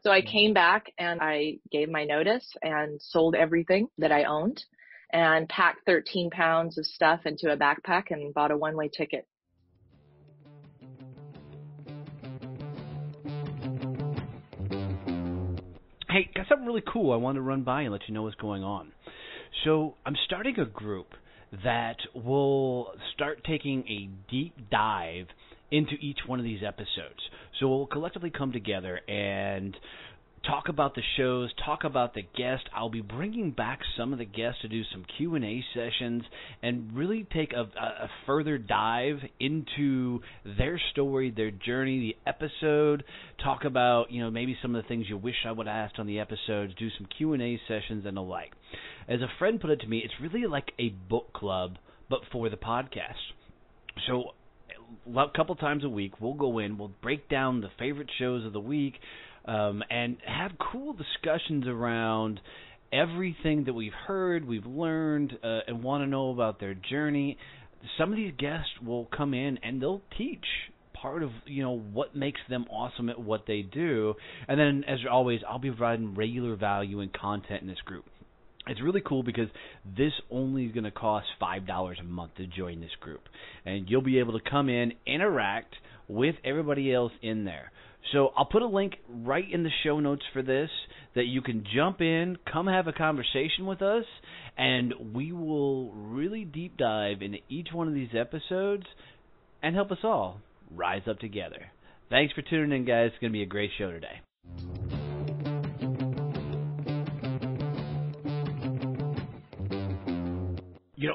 So I came back and I gave my notice and sold everything that I owned and packed 13 pounds of stuff into a backpack and bought a one-way ticket. Hey, got something really cool I wanted to run by and let you know what's going on. So I'm starting a group that will start taking a deep dive into each one of these episodes. So we'll collectively come together and talk about the shows, talk about the guests. I'll be bringing back some of the guests to do some Q&A sessions and really take a further dive into their story, their journey, the episode, talk about, maybe some of the things you wish I would have asked on the episodes, do some Q&A sessions and the like. As a friend put it to me, it's really like a book club, but for the podcast. So a couple times a week, we'll go in, we'll break down the favorite shows of the week, and have cool discussions around everything that we've heard, we've learned, and want to know about their journey. Some of these guests will come in and they'll teach part of, what makes them awesome at what they do. And then, as always, I'll be providing regular value and content in this group. It's really cool because this only is going to cost $5 a month to join this group. And you'll be able to come in, interact with everybody else in there. So I'll put a link right in the show notes for this that you can jump in, come have a conversation with us, and we will really deep dive into each one of these episodes and help us all rise up together. Thanks for tuning in, guys. It's going to be a great show today.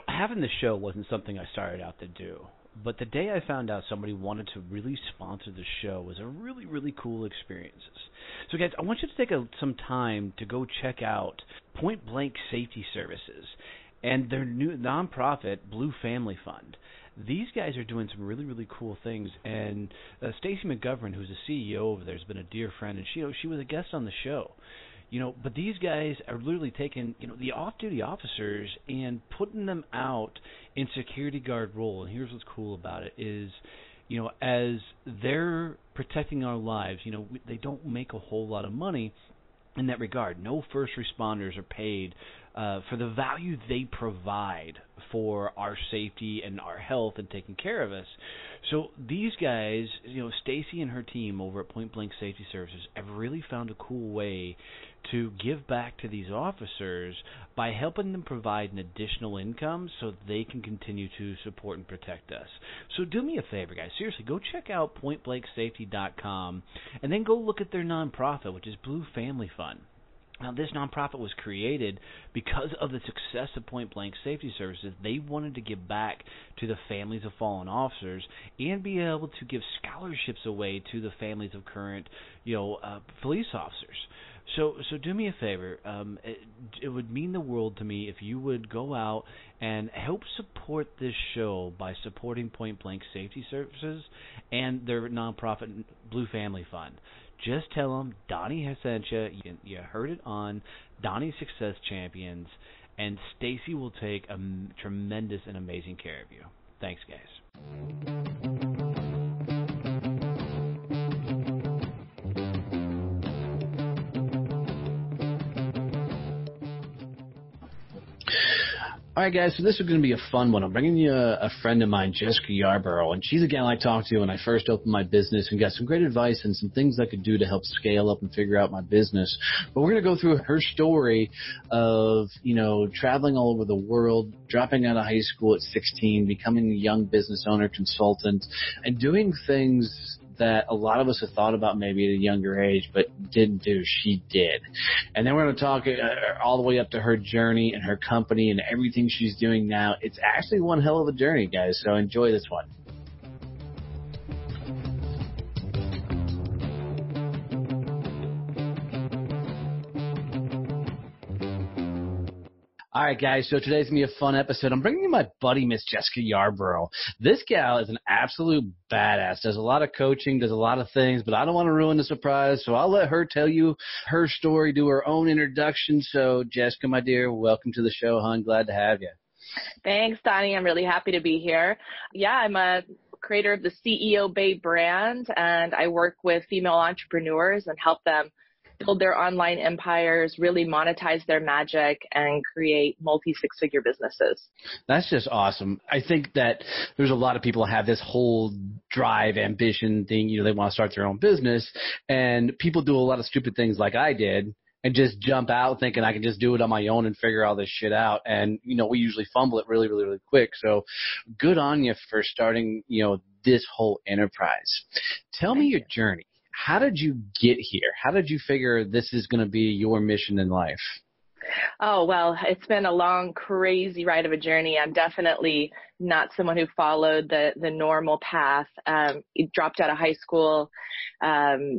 Having the show wasn't something I started out to do. But the day I found out somebody wanted to really sponsor the show was a really, really cool experience. So, guys, I want you to take some time to go check out Point Blank Safety Services and their new nonprofit, Blue Family Fund. These guys are doing some really, really cool things. And Stacy McGovern, who's the CEO over there, has been a dear friend, and she was a guest on the show. But these guys are literally taking, the off-duty officers and putting them out in security guard role. And here's what's cool about it is, as they're protecting our lives, they don't make a whole lot of money in that regard. No first responders are paid for the value they provide for our safety and our health and taking care of us. So these guys, Stacy and her team over at Point Blank Safety Services have really found a cool way to give back to these officers by helping them provide an additional income so they can continue to support and protect us. So do me a favor, guys. Seriously, go check out pointblanksafety.com and then go look at their nonprofit, which is Blue Family Fund. Now, this nonprofit was created because of the success of Point Blank Safety Services. They wanted to give back to the families of fallen officers and be able to give scholarships away to the families of current, police officers. So do me a favor. It would mean the world to me if you would go out and help support this show by supporting Point Blank Safety Services and their nonprofit Blue Family Fund. Just tell them Donnie has sent you. You heard it on Donnie Success Champions, and Stacy will take a tremendous and amazing care of you. Thanks, guys. All right, guys, so this is going to be a fun one. I'm bringing you a friend of mine, Jessica Yarbrough, and she's a gal I talked to when I first opened my business and got some great advice and some things I could do to help scale up and figure out my business. But we're going to go through her story of, traveling all over the world, dropping out of high school at 16, becoming a young business owner, consultant, and doing things that a lot of us have thought about maybe at a younger age but didn't do. She did. And then we're going to talk all the way up to her journey and her company and everything she's doing now. It's actually one hell of a journey, guys, so enjoy this one. All right, guys, so today's going to be a fun episode. I'm bringing you my buddy, Miss Jessica Yarbrough. This gal is an absolute badass, does a lot of coaching, does a lot of things, but I don't want to ruin the surprise, so I'll let her tell you her story, do her own introduction. So, Jessica, my dear, welcome to the show, hon. Glad to have you. Thanks, Donnie. I'm really happy to be here. Yeah, I'm a creator of the CEO Babe brand, and I work with female entrepreneurs and help them build their online empires, really monetize their magic, and create multi-six-figure businesses. That's just awesome. I think that there's a lot of people who have this whole drive, ambition thing. They want to start their own business, and people do a lot of stupid things like I did and just jump out thinking I can just do it on my own and figure all this shit out. And, we usually fumble it really, really, really quick. So good on you for starting, this whole enterprise. Tell me your journey. How did you get here? How did you figure this is going to be your mission in life? Oh, well, it's been a long, crazy ride of a journey. I'm definitely not someone who followed the normal path. Dropped out of high school,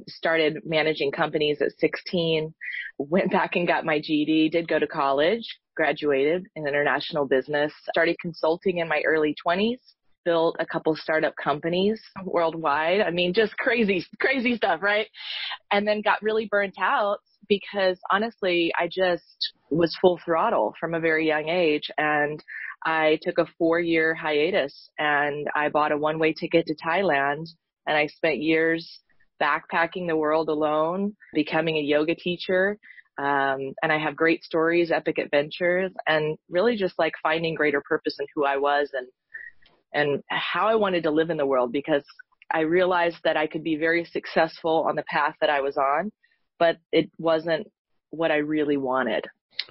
started managing companies at 16, went back and got my GED, did go to college, graduated in international business, started consulting in my early 20s. Built a couple startup companies worldwide. I mean, just crazy stuff, right? And then got really burnt out because honestly, I just was full throttle from a very young age. And I took a 4-year hiatus and I bought a one-way ticket to Thailand. And I spent years backpacking the world alone, becoming a yoga teacher. And I have great stories, epic adventures, and really just like finding greater purpose in who I was and how I wanted to live in the world, because I realized that I could be very successful on the path that I was on, but it wasn't what I really wanted.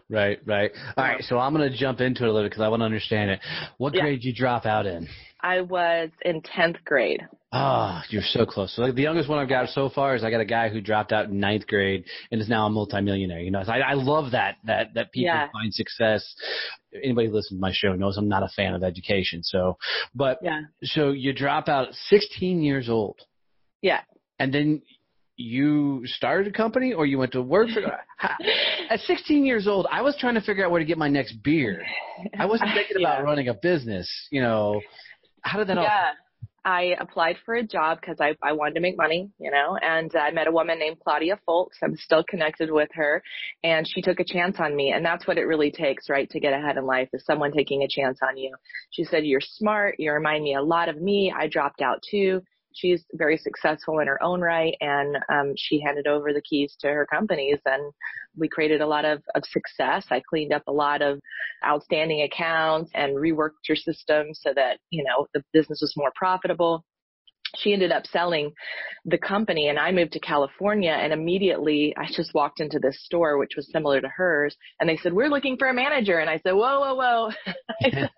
Right. All right, so I'm going to jump into it a little bit because I want to understand it. What grade did you drop out in? I was in 10th grade. Oh, you're so close. So the youngest one I've got so far is I got a guy who dropped out in 9th grade and is now a multimillionaire. So I love that people find success. Anybody who listens to my show knows I'm not a fan of education. So you drop out at 16 years old. Yeah. And then you started a company or you went to work for at 16 years old, I was trying to figure out where to get my next beer. I wasn't thinking about running a business, How did that all happen? I applied for a job because I wanted to make money, and I met a woman named Claudia Folks. I'm still connected with her, and she took a chance on me. And that's what it really takes, right, to get ahead in life, is someone taking a chance on you. She said, "You're smart. You remind me a lot of me. I dropped out too." She's very successful in her own right, and she handed over the keys to her companies, and we created a lot of success. I cleaned up a lot of outstanding accounts and reworked your system so that, the business was more profitable. She ended up selling the company, and I moved to California, and immediately I just walked into this store, which was similar to hers, and they said, "We're looking for a manager." And I said, whoa.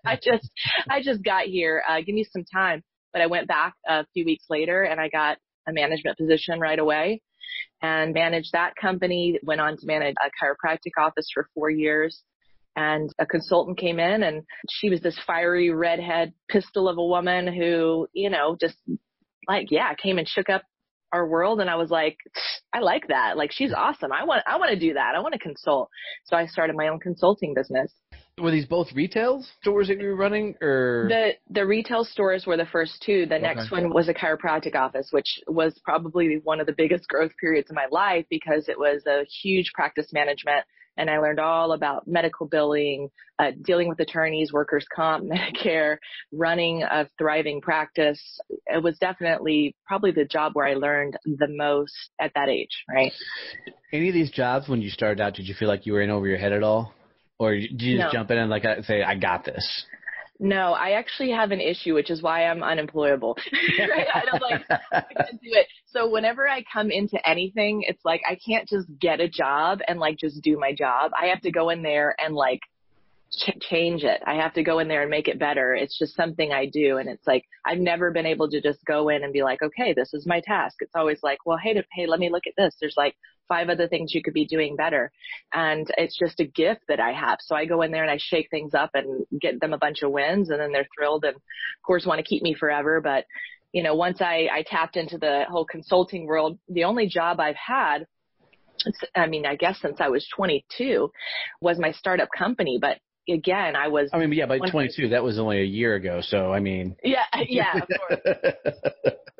I just got here. Give me some time. But I went back a few weeks later and I got a management position right away and managed that company, went on to manage a chiropractic office for 4 years. And a consultant came in and she was this fiery redhead pistol of a woman who, just came and shook up our world. And I was like, I like that. Like, she's awesome. I want to do that. I want to consult. So I started my own consulting business. Were these both retail stores that you were running, or? The retail stores were the first two. The next one was a chiropractic office, which was probably one of the biggest growth periods of my life because it was a huge practice management. And I learned all about medical billing, dealing with attorneys, workers' comp, Medicare, running a thriving practice. It was definitely probably the job where I learned the most at that age, right? Any of these jobs, when you started out, did you feel like you were in over your head at all? Or did you just jump in and say, I got this? No, I actually have an issue, which is why I'm unemployable. Right? I can't do it. So whenever I come into anything, it's like I can't just get a job and just do my job. I have to go in there and change it. I have to go in there and make it better. It's just something I do. And it's like, I've never been able to just go in and be like, okay, this is my task. It's always like, well, hey, let me look at this. There's 5 other things you could be doing better. And it's just a gift that I have. So I go in there and I shake things up and get them a bunch of wins, and then they're thrilled and of course want to keep me forever. But, once I tapped into the whole consulting world, the only job I've had, I guess since I was 22, was my startup company. But again, by 22, that was only a year ago. So, Yeah, of course.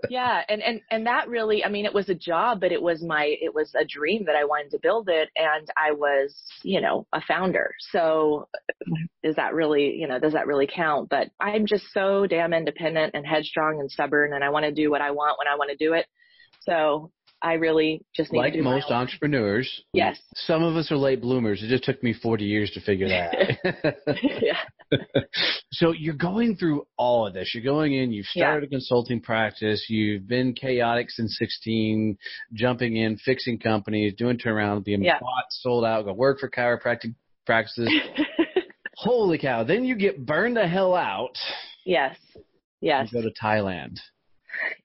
Yeah. And that really, it was a job, but it was a dream that I wanted to build it. And I was, a founder. So does that really count? But I'm just so damn independent and headstrong and stubborn, and I want to do what I want when I want to do it. So I really just need like to do most my own. entrepreneurs. Yes. Some of us are late bloomers. It just took me 40 years to figure that out. Yeah. So you're going through all of this. You're going in, you've started a consulting practice, you've been chaotic since 16, jumping in, fixing companies, doing turnaround, being bought, sold out, go work for chiropractic practices. Holy cow. Then you get burned the hell out. Yes. Yes. You go to Thailand.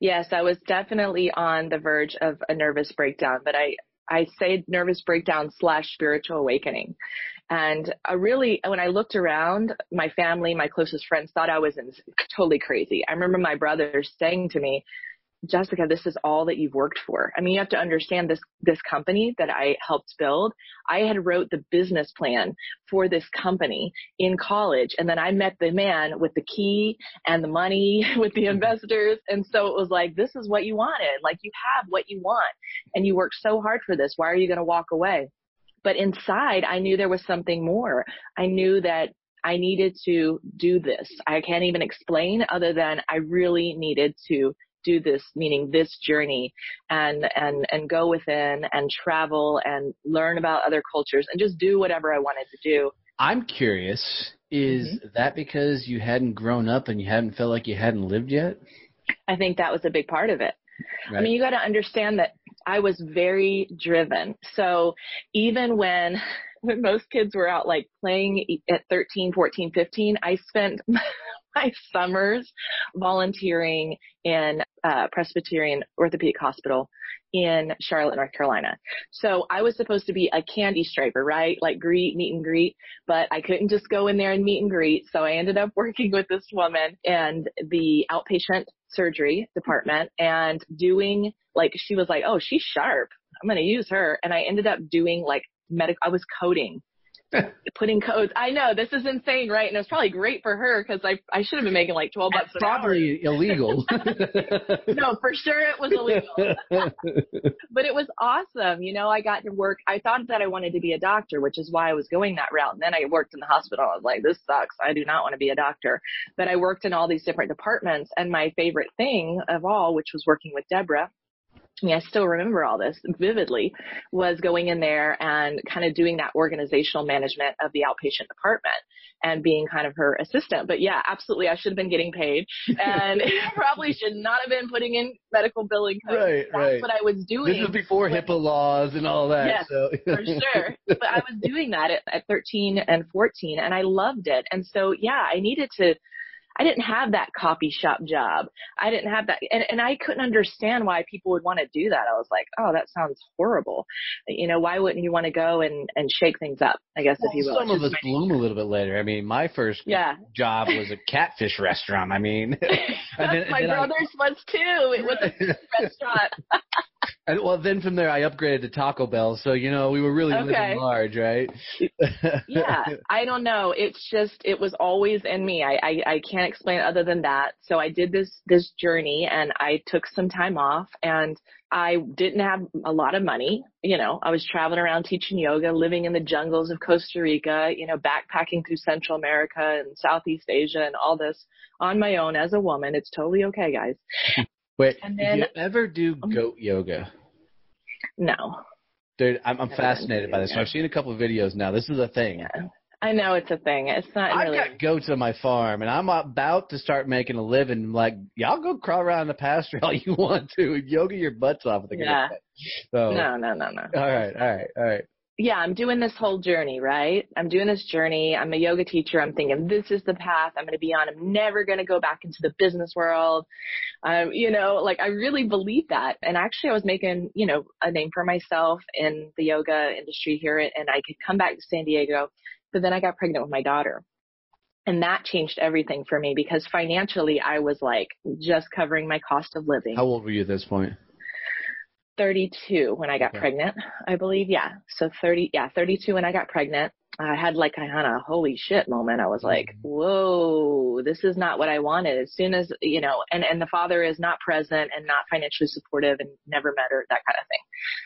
Yes, I was definitely on the verge of a nervous breakdown, but I say nervous breakdown / spiritual awakening. And when I looked around, my family, my closest friends thought I was totally crazy. I remember my brother saying to me, Jessica, this is all that you've worked for. I mean, you have to understand this company that I helped build. I had wrote the business plan for this company in college. And then I met the man with the key and the money with the investors. And so it was like, this is what you wanted. Like, you have what you want and you worked so hard for this. Why are you going to walk away? But inside, I knew there was something more. I knew that I needed to do this. I can't even explain other than I really needed to do this, meaning this journey, and go within and travel and learn about other cultures and just do whatever I wanted to do. I'm curious, is that because you hadn't grown up and you hadn't felt like you hadn't lived yet? I think that was a big part of it. Right. I mean, you got to understand that I was very driven. So even when most kids were out like playing at 13, 14, 15, I spent my summers volunteering in Presbyterian Orthopedic Hospital in Charlotte, North Carolina. So I was supposed to be a candy striper, right? Like meet and greet, but I couldn't just go in there and meet and greet. So I ended up working with this woman in the outpatient surgery department and doing she was like, oh, she's sharp. I'm going to use her. And I ended up doing I was coding. Putting codes. I know this is insane, right? And it was probably great for her because I should have been making like $12 an hour. Probably illegal. No, for sure it was illegal. But it was awesome. You know, I got to work. I thought that I wanted to be a doctor, which is why I was going that route. And then I worked in the hospital. I was like, this sucks. I do not want to be a doctor. But I worked in all these different departments. And my favorite thing of all, which was working with Deborah, I mean, I still remember all this vividly, was going in there and kind of doing that organizational management of the outpatient department and being kind of her assistant. But yeah, absolutely, I should have been getting paid and probably should not have been putting in medical billing codes. That's what I was doing. This was before HIPAA laws and all that. Yes, so. For sure. But I was doing that at 13 and 14, and I loved it. And so, yeah, I didn't have that coffee shop job. I didn't have that. And I couldn't understand why people would want to do that. I was like, oh, that sounds horrible. You know, why wouldn't you want to go and shake things up, I guess, if you will. Some of us bloom a little bit later. I mean, my first job was a catfish restaurant. I mean. My brother's was too. It was a fish restaurant. Then from there, I upgraded to Taco Bell. So, you know, we were really living large, right? Yeah. I don't know. It's just, it was always in me. I can't explain it other than that. So I did this journey and I took some time off and I didn't have a lot of money. You know, I was traveling around teaching yoga, living in the jungles of Costa Rica, you know, backpacking through Central America and Southeast Asia and all this on my own as a woman. It's totally okay, guys. Wait, did you ever do goat yoga? No. Dude, I'm fascinated by this. So I've seen a couple of videos now. This is a thing. Yeah. I know it's a thing. It's not really. I've got goats on my farm, and I'm about to start making a living. Like, y'all go crawl around the pasture all you want to. Yoga your butts off. Yeah. So, No. All right. Yeah, I'm doing this whole journey, right? I'm doing this journey. I'm a yoga teacher. I'm thinking this is the path I'm going to be on. I'm never going to go back into the business world. You know, like I really believe that. And actually I was making, you know, a name for myself in the yoga industry here, and I could come back to San Diego. But then I got pregnant with my daughter. And that changed everything for me because financially I was like just covering my cost of living. How old were you at this point? 32 when I got pregnant, I believe. Yeah. So 32 when I got pregnant. I had like a kind of holy shit moment. I was like, whoa, this is not what I wanted. As soon as, you know, and the father is not present and not financially supportive and never met her, that kind of thing.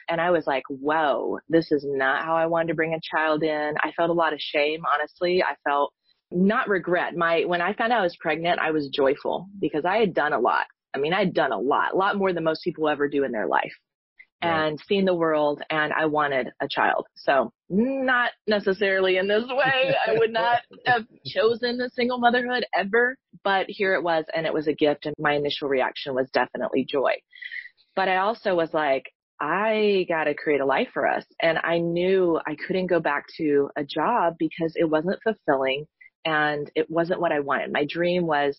And I was like, whoa, this is not how I wanted to bring a child in. I felt a lot of shame, honestly. I felt not regret. When I found out I was pregnant, I was joyful because I had done a lot. I mean, I'd done a lot more than most people ever do in their life. and seen the world, and I wanted a child. So not necessarily in this way. I would not have chosen a single motherhood ever, but here it was, and it was a gift, and my initial reaction was definitely joy. But I also was like, I got to create a life for us. And I knew I couldn't go back to a job because it wasn't fulfilling and it wasn't what I wanted. My dream was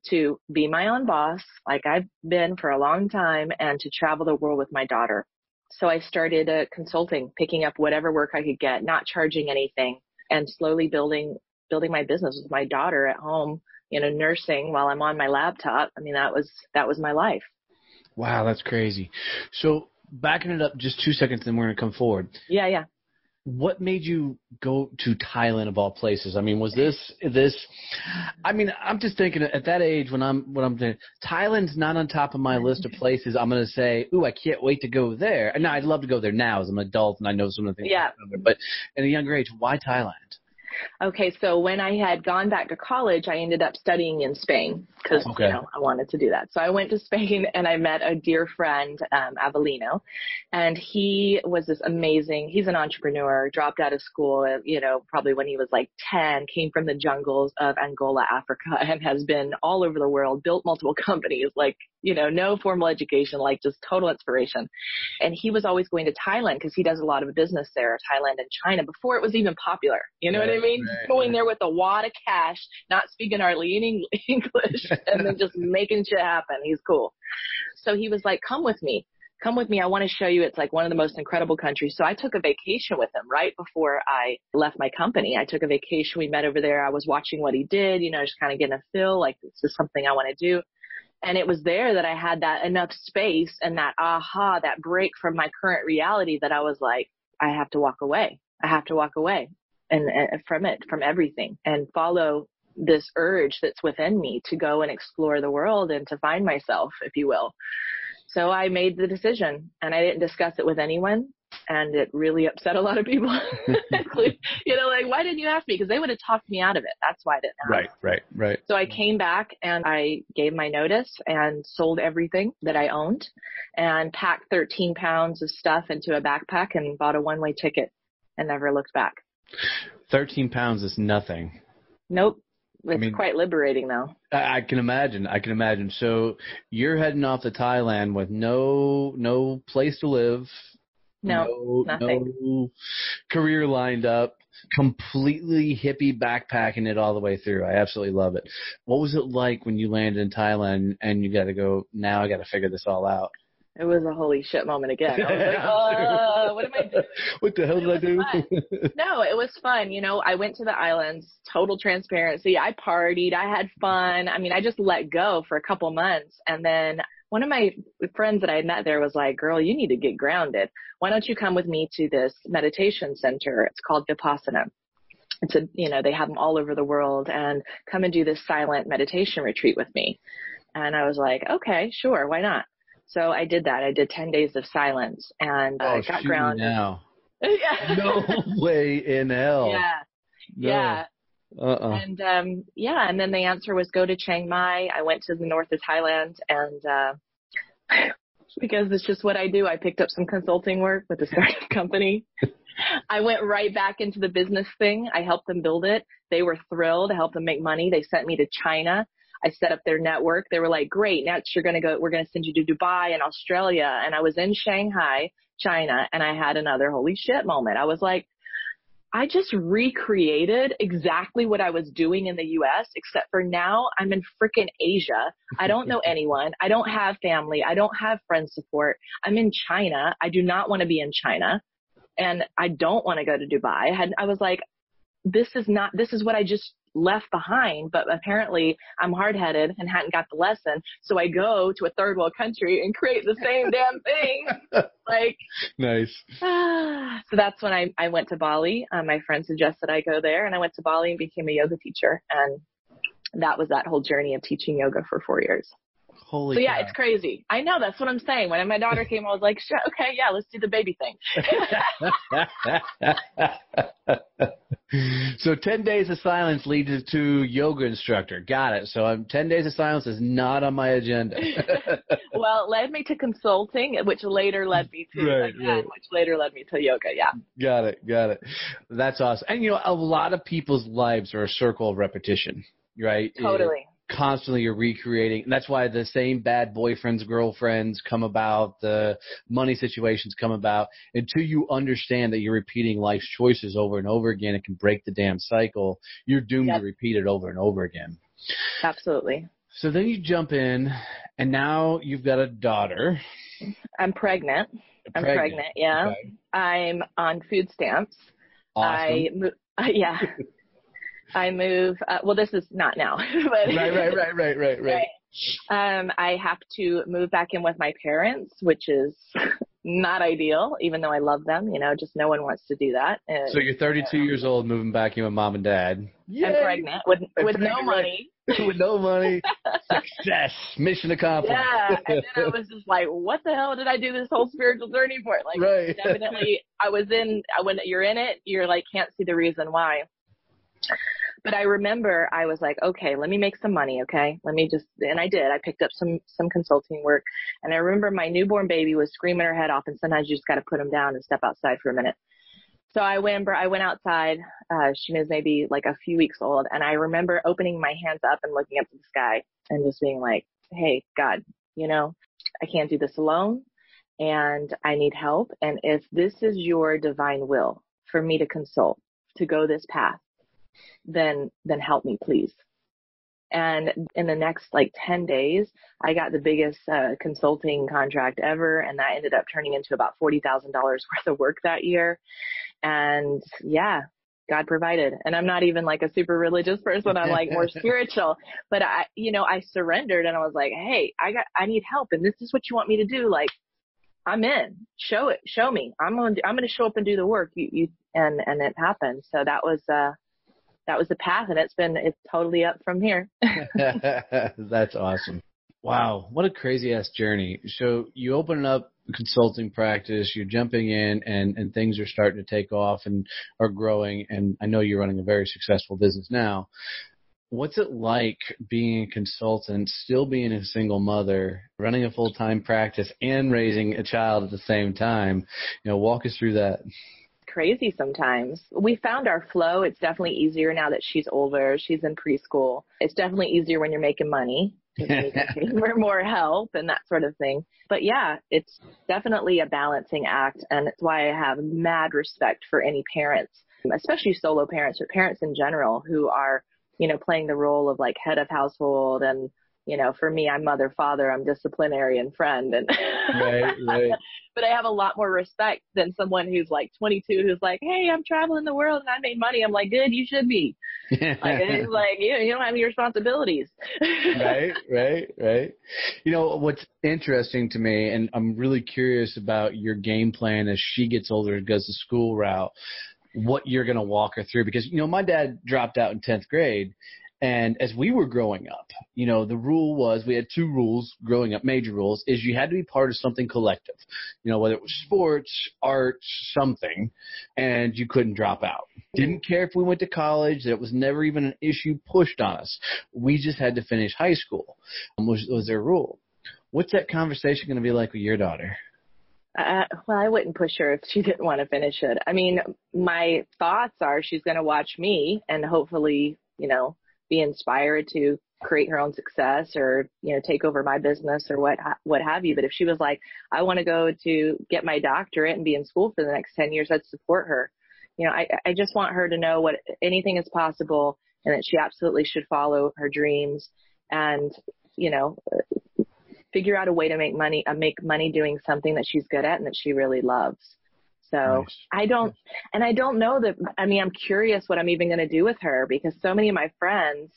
to be my own boss, like I've been for a long time, and to travel the world with my daughter. So I started consulting, picking up whatever work I could get, not charging anything, and slowly building my business with my daughter at home, nursing while I'm on my laptop. I mean, that was my life. Wow, that's crazy. So backing it up just 2 seconds, then we're going to come forward. Yeah. What made you go to Thailand of all places? I mean, was this? I mean, I'm just thinking at that age when I'm thinking, Thailand's not on top of my list of places I'm going to say, ooh, I can't wait to go there. And I'd love to go there now as an adult, and I know some of the things. Yeah. But at a younger age, why Thailand? Okay, so when I had gone back to college, I ended up studying in Spain because, I wanted to do that. So I went to Spain and I met a dear friend, Avelino, and he was this amazing, he's an entrepreneur, dropped out of school, probably when he was like 10, came from the jungles of Angola, Africa, and has been all over the world, built multiple companies, like, no formal education, like just total inspiration. And he was always going to Thailand because he does a lot of business there, Thailand and China, before it was even popular. You know what I mean? Right. Going there with a wad of cash, not speaking hardly any English, and then just making shit happen. He's cool. So he was like, come with me. I want to show you. It's like one of the most incredible countries. So I took a vacation with him right before I left my company. I took a vacation. We met over there. I was watching what he did, just kind of getting a feel like this is something I want to do. And it was there that I had that enough space and that that break from my current reality that I was like, I have to walk away. And from everything, and follow this urge that's within me to go and explore the world and to find myself, if you will. So I made the decision, and I didn't discuss it with anyone, and it really upset a lot of people. Like, why didn't you ask me? Because they would have talked me out of it. That's why I didn't ask. Right. So I came back and I gave my notice and sold everything that I owned and packed 13 pounds of stuff into a backpack and bought a one-way ticket and never looked back. 13 pounds is nothing. Nope. It's quite liberating, though. I can imagine. So you're heading off to Thailand with no place to live. No, nothing. No career lined up. Completely hippie backpacking it all the way through. I absolutely love it. What was it like when you landed in Thailand and you got to go, now I got to figure this all out? It was a holy shit moment again. I was like, what am I doing? What the hell did I do? No, it was fun. I went to the islands, total transparency. I partied. I had fun. I mean, I just let go for a couple months. And then one of my friends that I had met there was like, girl, you need to get grounded. Why don't you come with me to this meditation center? It's called Vipassana. It's they have them all over the world, and come and do this silent meditation retreat with me. And I was like, okay, sure. Why not? So I did that. I did 10 days of silence and got grounded. Now. Yeah. No way in hell. Yeah. No. Yeah. And and then the answer was go to Chiang Mai. I went to the north of Thailand, and because it's just what I do, I picked up some consulting work with a startup company. I went right back into the business thing. I helped them build it. They were thrilled. I helped them make money. They sent me to China. I set up their network. They were like, great, next we're going to send you to Dubai and Australia. And I was in Shanghai, China, and I had another holy shit moment. I was like, I just recreated exactly what I was doing in the US, except for now I'm in freaking Asia. I don't know anyone. I don't have family. I don't have friend support. I'm in China. I do not want to be in China. And I don't want to go to Dubai. I was like, this is what I just left behind, but apparently I'm hard-headed and hadn't got the lesson. So I go to a third world country and create the same damn thing. Like, nice. So that's when I went to Bali. My friend suggested I go there, and I went to Bali and became a yoga teacher. And that was that whole journey of teaching yoga for 4 years. Holy So yeah, cow. It's crazy. I know, that's what I'm saying. When my daughter came, I was like, okay, yeah, let's do the baby thing. So 10 days of silence leads to yoga instructor. Got it. So 10 days of silence is not on my agenda. Well, it led me to consulting, which later led me to which later led me to yoga. Yeah. Got it. That's awesome. And a lot of people's lives are a circle of repetition, right? Totally. Constantly you're recreating. And that's why the same bad boyfriends, girlfriends come about, the money situations come about. Until you understand that you're repeating life's choices over and over again, it can break the damn cycle. You're doomed to repeat it over and over again. Absolutely. So then you jump in, and now you've got a daughter. I'm pregnant. Yeah. Okay. I'm on food stamps. Awesome. I move, well, this is not now. But Right. I have to move back in with my parents, which is not ideal, even though I love them, just no one wants to do that. And, so you're 32 years old, moving back in with mom and dad. Yay! I'm pregnant with no money. With no money. Success. Mission accomplished. Yeah. And then I was just like, what the hell did I do this whole spiritual journey for? Like, definitely, when you're in it, you're like, can't see the reason why. But I remember I was like, okay, let me make some money. Okay. And I did. I picked up some consulting work, and I remember my newborn baby was screaming her head off, and sometimes you just got to put them down and step outside for a minute. So I went outside. She was maybe like a few weeks old. And I remember opening my hands up and looking up to the sky and just being like, hey, God, I can't do this alone, and I need help. And if this is your divine will for me to consult, to go this path, then help me, please. And in the next 10 days, I got the biggest consulting contract ever. And that ended up turning into about $40,000 worth of work that year. And yeah, God provided. And I'm not even like a super religious person. I'm like more spiritual, but I surrendered, and I was like, hey, I need help. And this is what you want me to do. Like, I'm in. Show me. I'm going to show up and do the work. And it happened. So that was the path, and it's totally up from here. That's awesome. Wow. What a crazy ass journey. So you open up a consulting practice, you're jumping in, and things are starting to take off and are growing. And I know you're running a very successful business now. What's it like being a consultant, still being a single mother, running a full-time practice, and raising a child at the same time? Walk us through that. Crazy sometimes. We found our flow. It's definitely easier now that she's older. She's in preschool. It's definitely easier when you're making money for more help and that sort of thing. But yeah, it's definitely a balancing act. And it's why I have mad respect for any parents, especially solo parents, or parents in general, who are, playing the role of like head of household. And, for me, I'm mother, father, I'm disciplinary and friend. And right. But I have a lot more respect than someone who's like 22, who's like, hey, I'm traveling the world and I made money. I'm like, good, you should be. It's like, you don't have any responsibilities. Right. What's interesting to me, and I'm really curious about your game plan as she gets older and goes the school route, what you're going to walk her through. Because, my dad dropped out in 10th grade. And as we were growing up, the rule was, we had two rules growing up, major rules, is you had to be part of something collective, whether it was sports, arts, something, and you couldn't drop out. Didn't care if we went to college. That was never even an issue pushed on us. We just had to finish high school, was their rule. What's that conversation going to be like with your daughter? Well, I wouldn't push her if she didn't want to finish it. I mean, my thoughts are she's going to watch me and hopefully, be inspired to create her own success, or, take over my business, or what have you. But if she was like, I want to go to get my doctorate and be in school for the next 10 years, I'd support her. I just want her to know anything is possible, and that she absolutely should follow her dreams and, figure out a way to make money doing something that she's good at and that she really loves. So nice. I don't know that, I'm curious what I'm even going to do with her, because so many of my friends,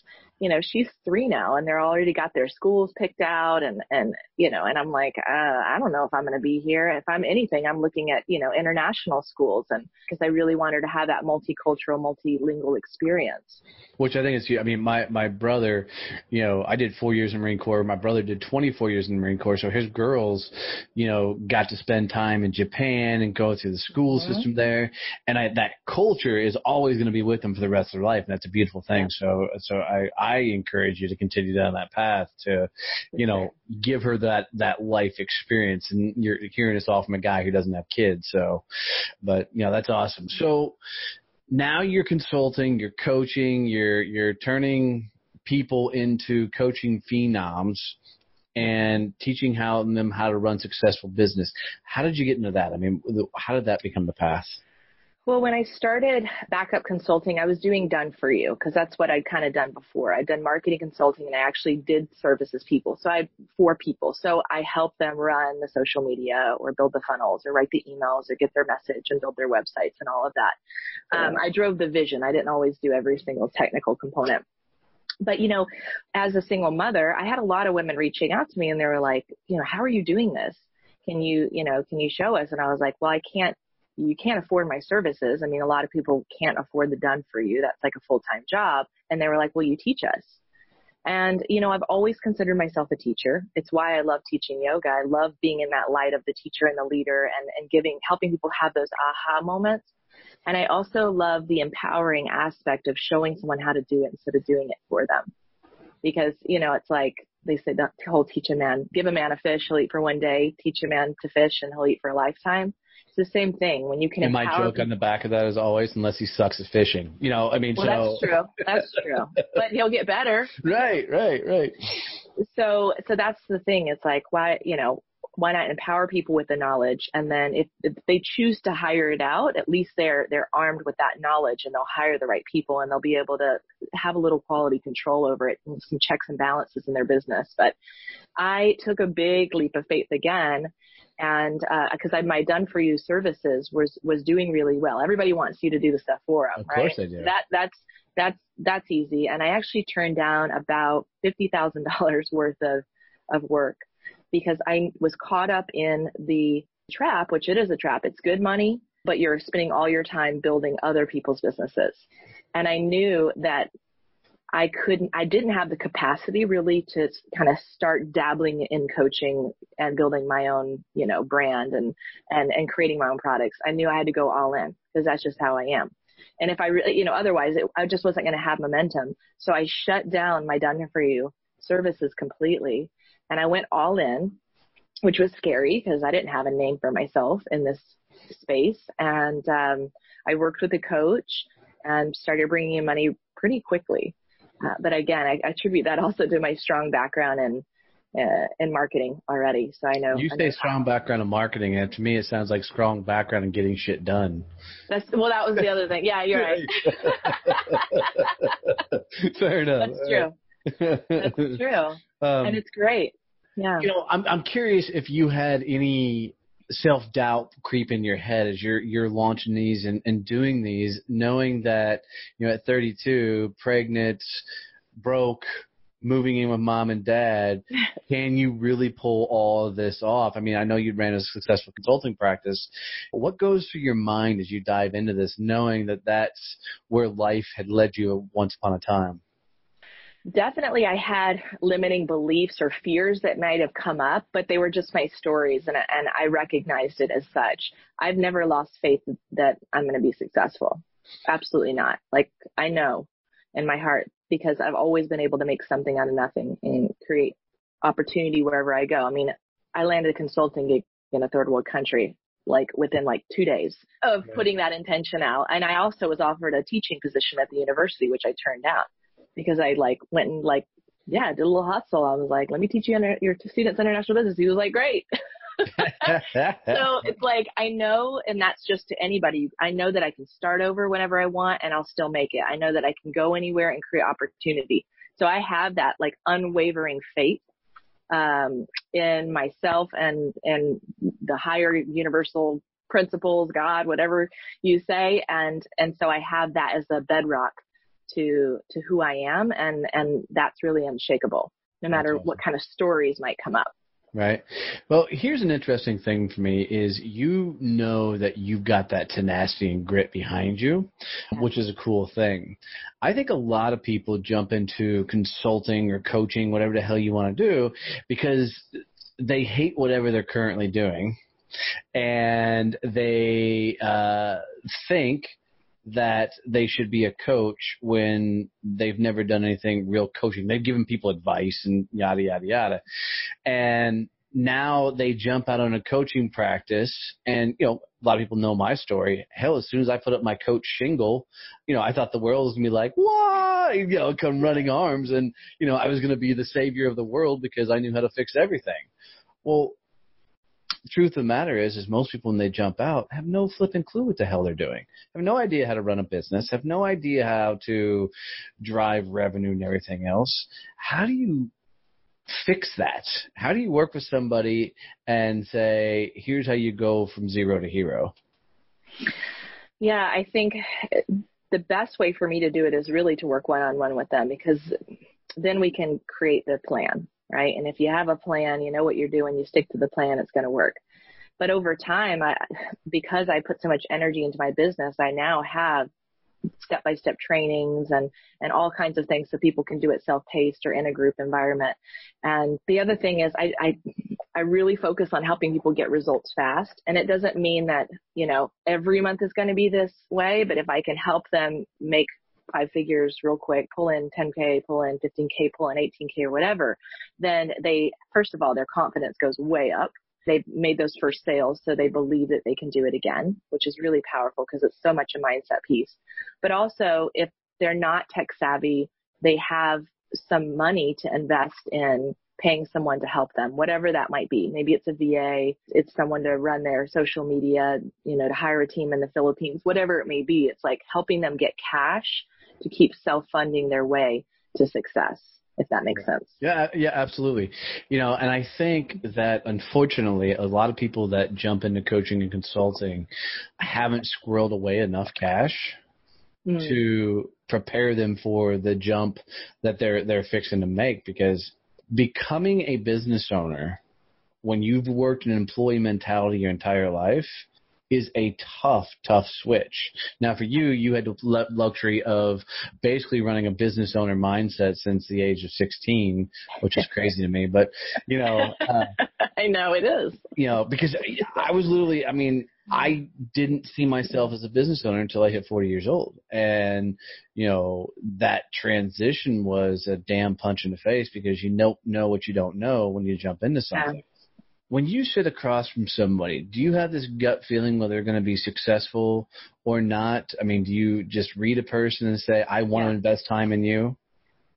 she's 3 now and they're already got their schools picked out and I'm like, I don't know if I'm going to be here. If I'm anything, I'm looking at, international schools, and because I really want her to have that multicultural, multilingual experience. Which I think is, I mean, my brother, I did 4 years in the Marine Corps. My brother did 24 years in the Marine Corps. So his girls, got to spend time in Japan and go through the school system there. And that culture is always going to be with them for the rest of their life. And that's a beautiful thing. Yeah. So I encourage you to continue down that path to, give her that life experience. And you're hearing this all from a guy who doesn't have kids. So, but, that's awesome. So now you're consulting, you're coaching, you're turning people into coaching phenoms and teaching them how to run successful business. How did you get into that? I mean, how did that become the path? Well, when I started backup consulting, I was doing done for you because that's what I'd kind of done before. I'd done marketing consulting and I actually did services people. So I had 4 people. So I helped them run the social media or build the funnels or write the emails or get their message and build their websites and all of that. I drove the vision. I didn't always do every single technical component. But, as a single mother, I had a lot of women reaching out to me and they were like, how are you doing this? Can you show us? And I was like, well, you can't afford my services. I mean, a lot of people can't afford the done for you. That's like a full-time job. And they were like, well, you teach us. And, I've always considered myself a teacher. It's why I love teaching yoga. I love being in that light of the teacher and the leader and helping people have those aha moments. And I also love the empowering aspect of showing someone how to do it instead of doing it for them. Because, it's like they say the whole give a man a fish, he'll eat for one day, teach a man to fish and he'll eat for a lifetime. It's the same thing when you can empower. And my joke on the back of that is always, unless he sucks at fishing. Well, that's true. That's true. But he'll get better. Right. So that's the thing. It's like, why not empower people with the knowledge? And then if they choose to hire it out, at least they're armed with that knowledge and they'll hire the right people and they'll be able to have a little quality control over it and some checks and balances in their business. But I took a big leap of faith again. And, cause my done for you services was doing really well. Everybody wants you to do the stuff for them, right? Of course they do. That's easy. And I actually turned down about $50,000 worth of work because I was caught up in the trap, which it is a trap. It's good money, but you're spending all your time building other people's businesses. And I knew that I didn't have the capacity really to kind of start dabbling in coaching and building my own, brand and creating my own products. I knew I had to go all in because that's just how I am. And if I really, otherwise I just wasn't going to have momentum. So I shut down my done for you services completely. And I went all in, which was scary because I didn't have a name for myself in this space. And, I worked with a coach and started bringing in money pretty quickly. But again, I attribute that also to my strong background in marketing already. So I know. You say strong background in marketing, and to me it sounds like strong background in getting shit done. That was the other thing. Yeah, you're right. Fair enough. That's true. That's true. And it's great. Yeah. I'm curious if you had any self-doubt creep in your head as you're launching these and doing these, knowing that, at 32, pregnant, broke, moving in with mom and dad, can you really pull all of this off? I mean, I know you ran a successful consulting practice. What goes through your mind as you dive into this, knowing that that's where life had led you once upon a time? Definitely I had limiting beliefs or fears that might have come up, but they were just my stories and I recognized it as such. I've never lost faith that I'm going to be successful. Absolutely not. Like I know in my heart because I've always been able to make something out of nothing and create opportunity wherever I go. I mean, I landed a consulting gig in a third world country within 2 days of putting that intention out. And I also was offered a teaching position at the university, which I turned down. Because I went and did a little hustle. I was like, let me teach you your students international business. He was like, great. So it's I know, and that's just to anybody. I know that I can start over whenever I want and I'll still make it. I know that I can go anywhere and create opportunity. So I have that unwavering faith, in myself and the higher universal principles, God, whatever you say. And so I have that as a bedrock to who I am. And that's really unshakable, no matter what kind of stories might come up. Right. Well, here's an interesting thing for me is you know that you've got that tenacity and grit behind you, which is a cool thing. I think a lot of people jump into consulting or coaching, whatever the hell you want to do, because they hate whatever they're currently doing, and they think that they should be a coach when they've never done anything real coaching. They've given people advice and yada, yada, yada. And now they jump out on a coaching practice, and, a lot of people know my story. Hell, as soon as I put up my coach shingle, I thought the world was going to be like, what? Come running arms. And, I was going to be the savior of the world because I knew how to fix everything. Well, the truth of the matter is most people, when they jump out, have no flipping clue what the hell they're doing. Have no idea how to run a business, have no idea how to drive revenue and everything else. How do you fix that? How do you work with somebody and say, here's how you go from zero to hero? Yeah, I think the best way for me to do it is really to work one-on-one with them, because then we can create the plan. Right. And if you have a plan, you know what you're doing, you stick to the plan, it's going to work. But over time, because I put so much energy into my business, I now have step-by-step trainings and all kinds of things so people can do it self-paced or in a group environment. And the other thing is I really focus on helping people get results fast. And it doesn't mean that, every month is going to be this way, but if I can help them make 5 figures real quick, pull in 10K, pull in 15K, pull in 18K or whatever, then first of all, their confidence goes way up. They've made those first sales, so they believe that they can do it again, which is really powerful because it's so much a mindset piece. But also, if they're not tech savvy, they have some money to invest in paying someone to help them, whatever that might be. Maybe it's a VA, it's someone to run their social media, to hire a team in the Philippines, whatever it may be. It's like helping them get cash to keep self-funding their way to success, if that makes sense. Yeah, absolutely. And I think that, unfortunately, a lot of people that jump into coaching and consulting haven't squirreled away enough cash to prepare them for the jump that they're fixing to make, because becoming a business owner when you've worked an employee mentality your entire life is a tough switch. Now, for you, you had the luxury of basically running a business owner mindset since the age of 16, which is crazy to me. But, I know it is. Because I was literally, I didn't see myself as a business owner until I hit 40 years old. And, that transition was a damn punch in the face, because you don't know what you don't know when you jump into something. Yeah. When you sit across from somebody, do you have this gut feeling whether they're going to be successful or not? Do you just read a person and say, I want to invest time in you?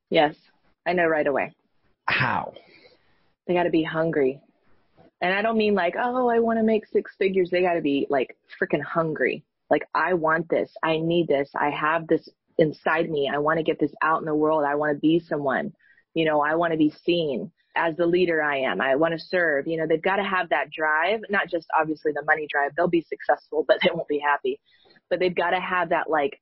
Yes, I know right away. How? They got to be hungry. And I don't mean like, oh, I want to make 6 figures. They got to be like freaking hungry. Like, I want this. I need this. I have this inside me. I want to get this out in the world. I want to be someone. I want to be seen as the leader I am. I want to serve. They've got to have that drive, not just obviously the money drive. They'll be successful, but they won't be happy. But they've got to have that, like,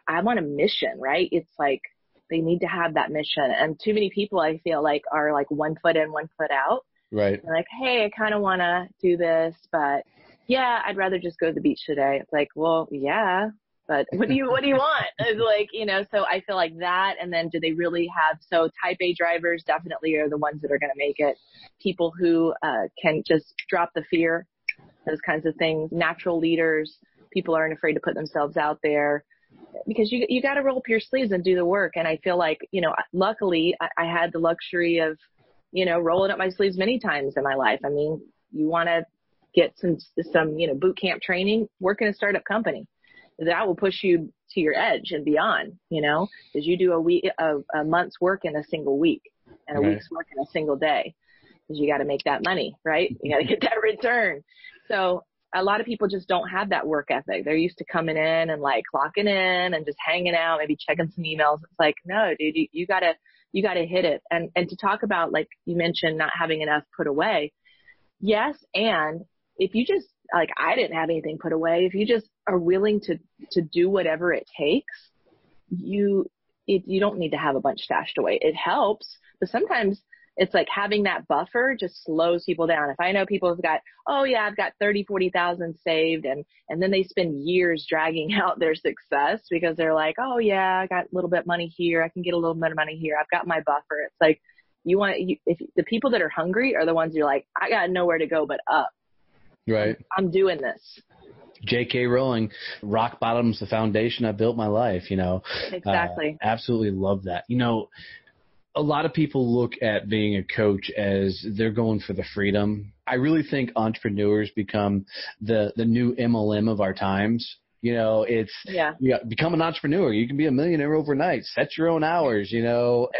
I want a mission, right? It's like they need to have that mission. And too many people, I feel like, are like 1 foot in, 1 foot out. Right. They're like, hey, I kind of want to do this, but yeah, I'd rather just go to the beach today. It's like, well, yeah, but what do you want? It's like, so I feel like that. And then do they really have, so type A drivers definitely are the ones that are going to make it. People who can just drop the fear, those kinds of things. Natural leaders, people aren't afraid to put themselves out there, because you got to roll up your sleeves and do the work. And I feel like, luckily I had the luxury of, rolling up my sleeves many times in my life. You want to get some boot camp training, work in a startup company. That will push you to your edge and beyond, because you do a month's work in a single week and a week's work in a single day, because you got to make that money, right? You got to get that return. So a lot of people just don't have that work ethic. They're used to coming in and like clocking in and just hanging out, maybe checking some emails. It's like, no, dude, you gotta hit it. And to talk about, like you mentioned, not having enough put away. Yes. And if you just, like, I didn't have anything put away. If you just are willing to do whatever it takes, you don't need to have a bunch stashed away. It helps, but sometimes it's like having that buffer just slows people down. If I know people have got, oh yeah, I've got 30, 40,000 saved, and then they spend years dragging out their success because they're like, oh yeah, I got a little bit of money here. I can get a little bit of money here. I've got my buffer. It's like, if the people that are hungry are the ones you're like, I got nowhere to go but up. Right. I'm doing this. J.K. Rowling, rock bottom's the foundation I built my life, Exactly. Absolutely love that. A lot of people look at being a coach as they're going for the freedom. I really think entrepreneurs become the new MLM of our times. Become an entrepreneur. You can be a millionaire overnight. Set your own hours,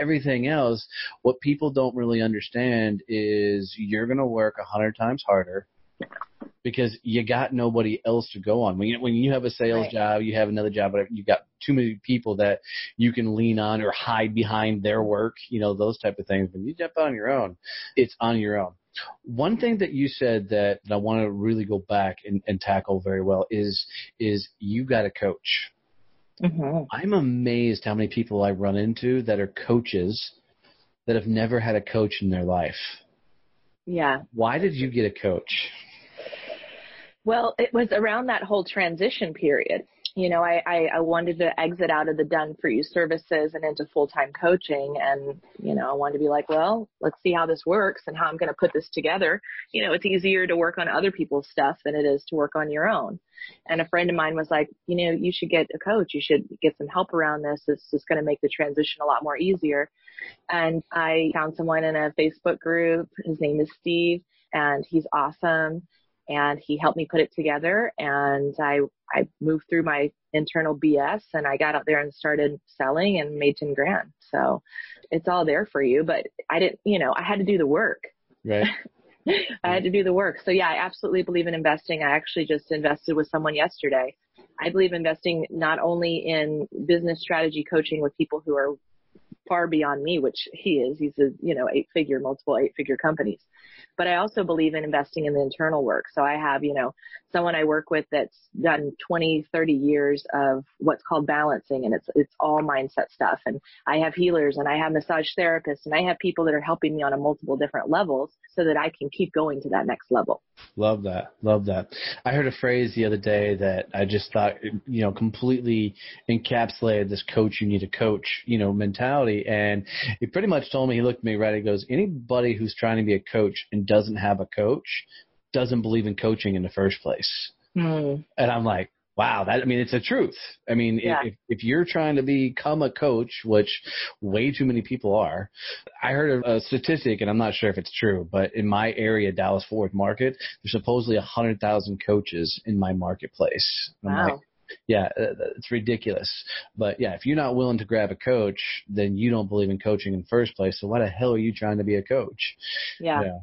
everything else. What people don't really understand is you're going to work 100 times harder because you got nobody else to go on. When you have a sales job, you have another job, but you've got too many people that you can lean on or hide behind their work, those type of things. When you jump on your own, it's on your own. One thing that you said that I want to really go back and tackle very well is you got a coach. Mm-hmm. I'm amazed how many people I run into that are coaches that have never had a coach in their life. Yeah. Why did you get a coach? Well, it was around that whole transition period. I wanted to exit out of the done-for-you services and into full-time coaching. And, I wanted to be like, well, let's see how this works and how I'm going to put this together. It's easier to work on other people's stuff than it is to work on your own. And a friend of mine was like, you should get a coach. You should get some help around this. It's just going to make the transition a lot more easier. And I found someone in a Facebook group. His name is Steve, and he's awesome. And he helped me put it together, and I moved through my internal BS, and I got out there and started selling and made 10 grand. So it's all there for you, but I didn't, I had to do the work. Right. I had to do the work. So yeah, I absolutely believe in investing. I actually just invested with someone yesterday. I believe investing not only in business strategy coaching with people who are far beyond me, which he is. He's a, multiple eight-figure companies. But I also believe in investing in the internal work. So I have, someone I work with that's done 20, 30 years of what's called balancing, and it's all mindset stuff. And I have healers, and I have massage therapists, and I have people that are helping me on a multiple different levels so that I can keep going to that next level. Love that. Love that. I heard a phrase the other day that I just thought, completely encapsulated this coach, you need a coach, mentality. And he pretty much told me, he looked at me right, he goes, anybody who's trying to be a coach and doesn't have a coach doesn't believe in coaching in the first place. And I'm like, wow, it's the truth. If you're trying to become a coach, which way too many people are, I heard a statistic, and I'm not sure if it's true, but in my area, Dallas-Fort Worth market, there's supposedly 100,000 coaches in my marketplace. Wow. Like, yeah, it's ridiculous. But yeah, if you're not willing to grab a coach, then you don't believe in coaching in the first place. So why the hell are you trying to be a coach? Yeah.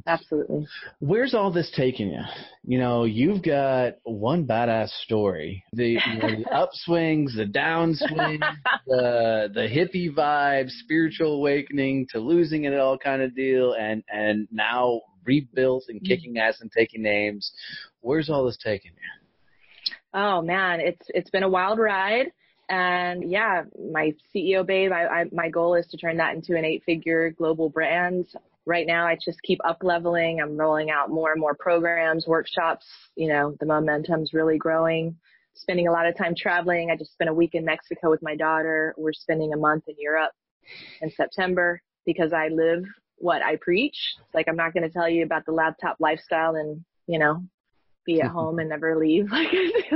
Absolutely. Where's all this taking you? You've got one badass story. The upswings, the downswings, the hippie vibe, spiritual awakening to losing it all kind of deal, and now rebuilt and kicking ass and taking names. Where's all this taking you? Oh man, it's been a wild ride. And yeah, my CEO babe, my goal is to turn that into an 8-figure global brand. Right now, I just keep up leveling. I'm rolling out more and more programs, workshops. The momentum's really growing. Spending a lot of time traveling. I just spent a week in Mexico with my daughter. We're spending a month in Europe in September because I live what I preach. It's like, I'm not going to tell you about the laptop lifestyle and, be at home and never leave like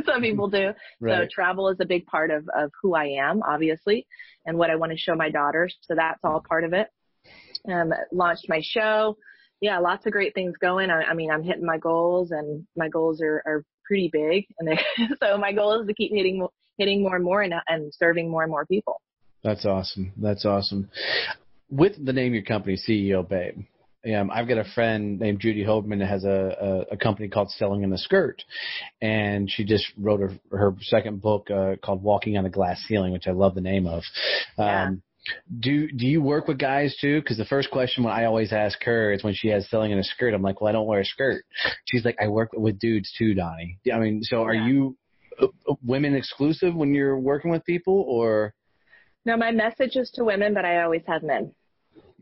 some people do. Right. So travel is a big part of who I am, obviously, and what I want to show my daughter. So that's all part of it. Launched my show. Yeah, lots of great things going. I'm hitting my goals, and my goals are pretty big. And so my goal is to keep hitting more and more and serving more and more people. That's awesome. That's awesome. With the name of your company, CEO Babe, I've got a friend named Judy Hoberman that has a company called Selling in a Skirt, and she just wrote her second book called Walking on a Glass Ceiling, which I love the name of. Yeah. Do you work with guys too? Because the first question I always ask her is when she has Selling in a Skirt. I'm like, well, I don't wear a skirt. She's like, I work with dudes too, Donnie. So are you women exclusive when you're working with people, or? No, my message is to women, but I always have men.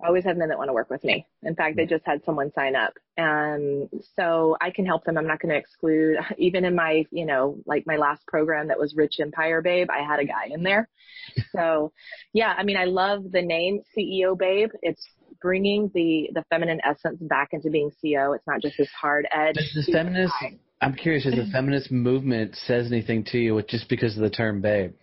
I always have men that want to work with me. In fact, they just had someone sign up. And so I can help them. I'm not going to exclude, even in my, like my last program that was Rich Empire Babe, I had a guy in there. So yeah, I mean, I love the name CEO Babe. It's bringing the feminine essence back into being CEO. It's not just this hard edge. I'm curious, does the feminist movement says anything to you just because of the term babe?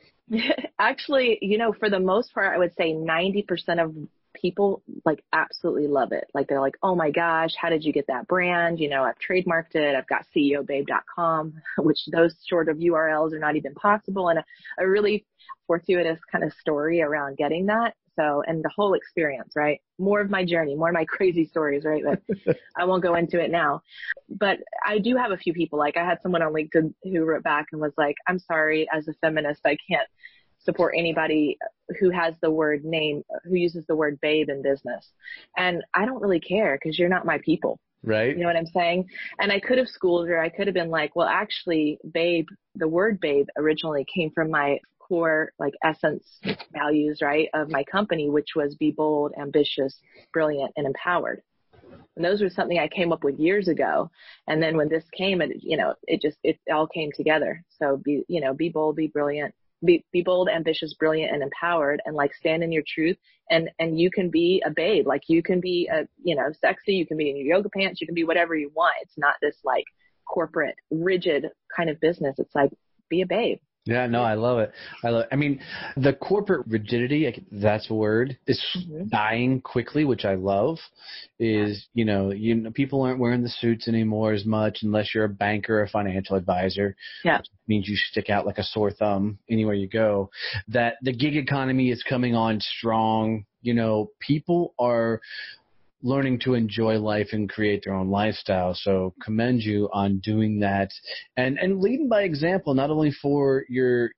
Actually, for the most part, I would say 90% of people like absolutely love it. Like they're like, oh my gosh, how did you get that brand? I've trademarked it. I've got ceobabe.com, which those sort of URLs are not even possible. And a really fortuitous kind of story around getting that. So, and the whole experience, right? More of my journey, more of my crazy stories, right? But I won't go into it now. But I do have a few people, like I had someone on LinkedIn who wrote back and was like, I'm sorry, as a feminist, I can't support anybody who has the word name, who uses the word babe in business. And I don't really care because you're not my people. Right. You know what I'm saying? And I could have schooled her. I could have been like, well, actually, babe, the word babe originally came from my core, like essence values, right, of my company, which was be bold, ambitious, brilliant, and empowered. And those were something I came up with years ago. And then when this came, it all came together. So be bold, be brilliant. Be bold, ambitious, brilliant, and empowered, and like stand in your truth. And you can be a babe. Like you can be sexy. You can be in your yoga pants. You can be whatever you want. It's not this like corporate, rigid kind of business. It's like be a babe. Yeah, no, I love it. I mean, the corporate rigidity, that's a word, is dying quickly, which I love. People aren't wearing the suits anymore as much unless you're a banker or a financial advisor. Yeah. Which means you stick out like a sore thumb anywhere you go. That the gig economy is coming on strong. People are learning to enjoy life and create their own lifestyle. So commend you on doing that and leading by example, not only for your,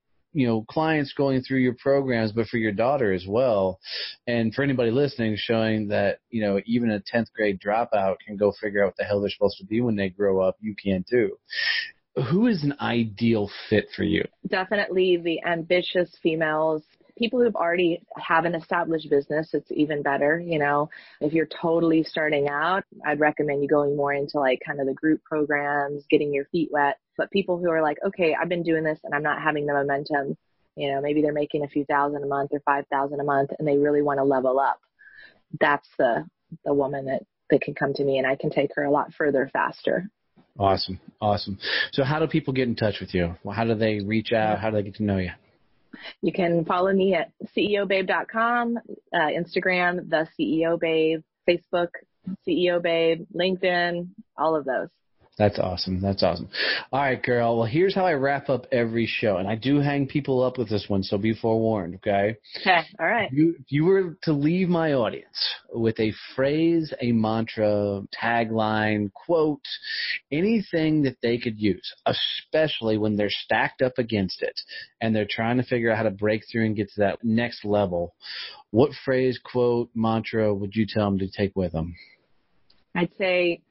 clients going through your programs, but for your daughter as well. And for anybody listening, showing that, even a 10th grade dropout can go figure out what the hell they're supposed to be when they grow up. You can too. Who is an ideal fit for you? Definitely the ambitious females. People who already have an established business, it's even better. If you're totally starting out, I'd recommend you going more into like kind of the group programs, getting your feet wet. But people who are like, okay, I've been doing this and I'm not having the momentum, maybe they're making a few thousand a month or 5,000 a month and they really want to level up. That's the woman that can come to me and I can take her a lot further faster. Awesome. So how do people get in touch with you? How do they reach out? How do they get to know you? You can follow me at ceobabe.com, Instagram, The CEO Babe, Facebook, CEO Babe, LinkedIn, all of those. That's awesome. All right, girl. Well, here's how I wrap up every show. And I do hang people up with this one, so be forewarned, okay? Okay, all right. If you were to leave my audience with a phrase, a mantra, tagline, quote, anything that they could use, especially when they're stacked up against it and they're trying to figure out how to break through and get to that next level, what phrase, quote, mantra would you tell them to take with them? I'd say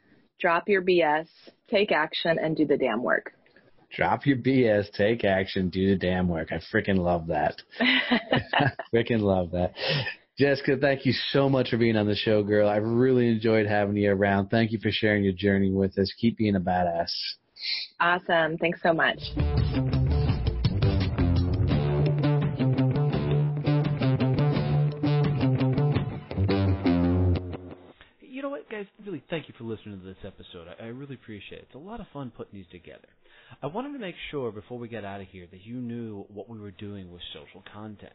drop your BS, take action, and do the damn work. Drop your BS, take action, do the damn work. I freaking love that. Freaking love that. Jessica, thank you so much for being on the show, girl. I've really enjoyed having you around. Thank you for sharing your journey with us. Keep being a badass. Awesome. Thanks so much. Guys, really thank you for listening to this episode. I really appreciate it. It's a lot of fun putting these together. I wanted to make sure before we get out of here that you knew what we were doing with social content.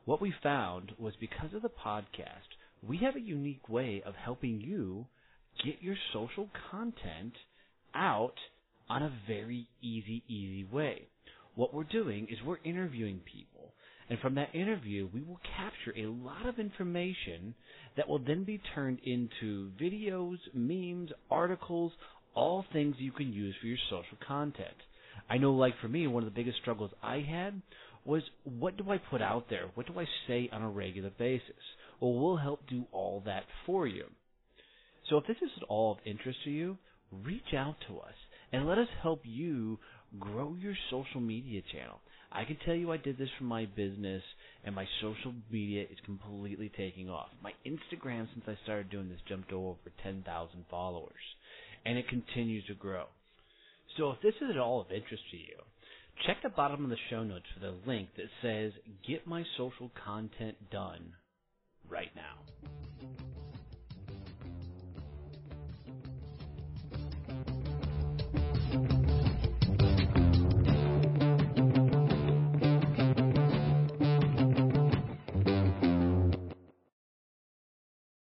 What we found was because of the podcast, we have a unique way of helping you get your social content out on a very easy way. What we're doing is we're interviewing people. And from that interview, we will capture a lot of information that will then be turned into videos, memes, articles, all things you can use for your social content. I know, like for me, one of the biggest struggles I had was, what do I put out there? What do I say on a regular basis? Well, we'll help do all that for you. So if this is at all of interest to you, reach out to us and let us help you grow your social media channel. I can tell you I did this for my business, and my social media is completely taking off. My Instagram, since I started doing this, jumped to over 10,000 followers, and it continues to grow. So if this is at all of interest to you, check the bottom of the show notes for the link that says, Get My Social Content Done right now.